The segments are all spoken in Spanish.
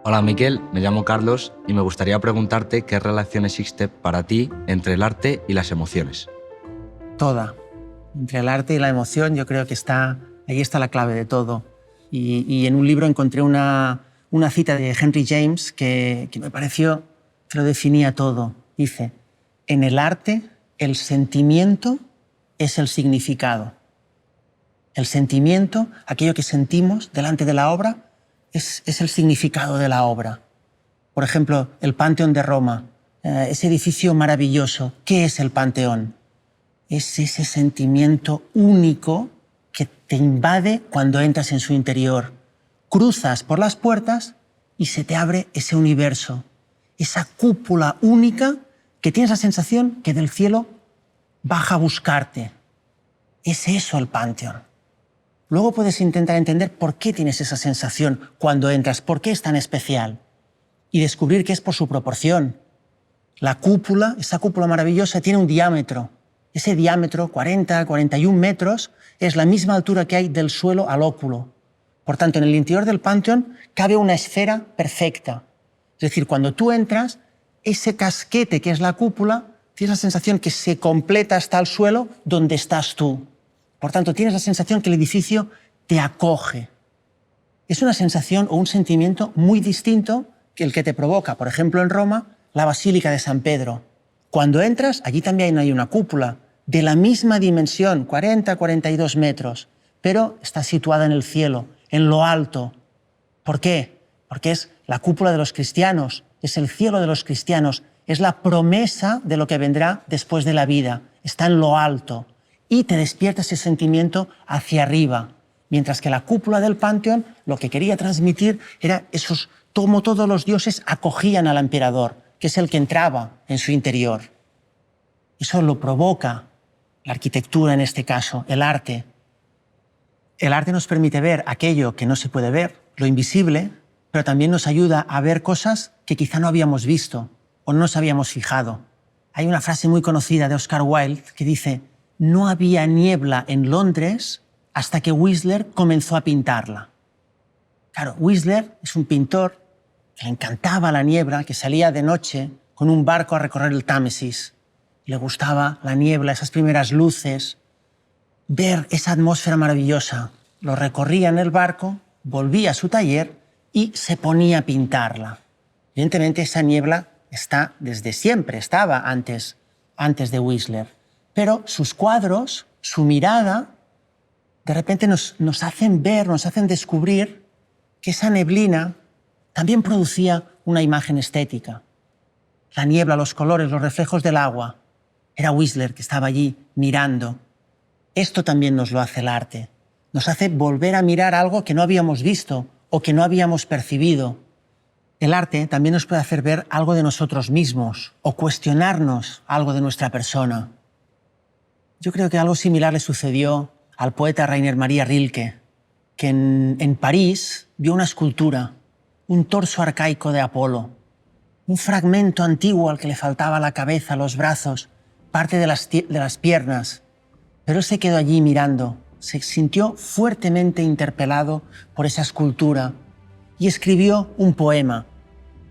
Hola Miquel, me llamo Carlos y me gustaría preguntarte qué relación existe para ti entre el arte y las emociones. Toda. Entre el arte y la emoción yo creo que ahí está la clave de todo. Y en un libro encontré una cita de Henry James que me pareció que lo definía todo. Dice, en el arte el sentimiento es el significado. El sentimiento, aquello que sentimos delante de la obra, es el significado de la obra. Por ejemplo, el Panteón de Roma, ese edificio maravilloso. ¿Qué es el Panteón? Es ese sentimiento único que te invade cuando entras en su interior. Cruzas por las puertas y se te abre ese universo, esa cúpula única que tienes la sensación que del cielo baja a buscarte. Es eso el Panteón. Luego puedes intentar entender por qué tienes esa sensación cuando entras, por qué es tan especial, y descubrir que es por su proporción. La cúpula, esa cúpula maravillosa, tiene un diámetro. Ese diámetro, 40, 41 metros, es la misma altura que hay del suelo al óculo. Por tanto, en el interior del Panteón cabe una esfera perfecta. Es decir, cuando tú entras, ese casquete que es la cúpula, tienes la sensación que se completa hasta el suelo donde estás tú. Por tanto, tienes la sensación que el edificio te acoge. Es una sensación o un sentimiento muy distinto que el que te provoca, por ejemplo, en Roma, la Basílica de San Pedro. Cuando entras, allí también hay una cúpula de la misma dimensión, 40, 42 metros, pero está situada en el cielo, en lo alto. ¿Por qué? Porque es la cúpula de los cristianos, es el cielo de los cristianos, es la promesa de lo que vendrá después de la vida, está en lo alto y te despierta ese sentimiento hacia arriba, mientras que la cúpula del Panteón lo que quería transmitir era como todos los dioses acogían al emperador, que es el que entraba en su interior. Eso lo provoca la arquitectura en este caso, el arte. El arte nos permite ver aquello que no se puede ver, lo invisible, pero también nos ayuda a ver cosas que quizá no habíamos visto o no nos habíamos fijado. Hay una frase muy conocida de Oscar Wilde que dice: no había niebla en Londres hasta que Whistler comenzó a pintarla. Claro, Whistler es un pintor que le encantaba la niebla, que salía de noche con un barco a recorrer el Támesis. Le gustaba la niebla, esas primeras luces, ver esa atmósfera maravillosa. Lo recorría en el barco, volvía a su taller y se ponía a pintarla. Evidentemente esa niebla está desde siempre, estaba antes de Whistler. Pero sus cuadros, su mirada, de repente nos hacen ver, nos hacen descubrir que esa neblina también producía una imagen estética. La niebla, los colores, los reflejos del agua. Era Whistler que estaba allí mirando. Esto también nos lo hace el arte. Nos hace volver a mirar algo que no habíamos visto o que no habíamos percibido. El arte también nos puede hacer ver algo de nosotros mismos o cuestionarnos algo de nuestra persona. Yo creo que algo similar le sucedió al poeta Rainer Maria Rilke, que en París vio una escultura, un torso arcaico de Apolo, un fragmento antiguo al que le faltaba la cabeza, los brazos, parte de las piernas. Pero él se quedó allí mirando, se sintió fuertemente interpelado por esa escultura y escribió un poema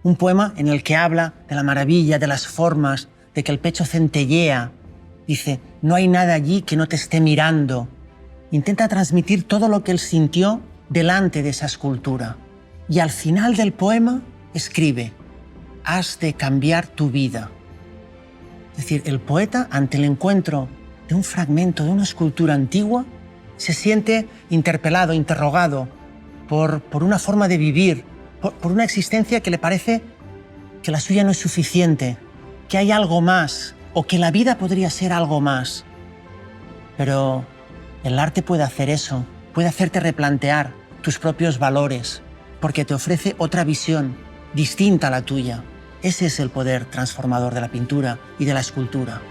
en el que habla de la maravilla, de las formas, de que el pecho centellea. Dice, no hay nada allí que no te esté mirando. Intenta transmitir todo lo que él sintió delante de esa escultura. Y al final del poema escribe, has de cambiar tu vida. Es decir, el poeta, ante el encuentro de un fragmento de una escultura antigua, se siente interpelado, interrogado por una forma de vivir, por una existencia que le parece que la suya no es suficiente, que hay algo más, o que la vida podría ser algo más. Pero el arte puede hacer eso, puede hacerte replantear tus propios valores, porque te ofrece otra visión, distinta a la tuya. Ese es el poder transformador de la pintura y de la escultura.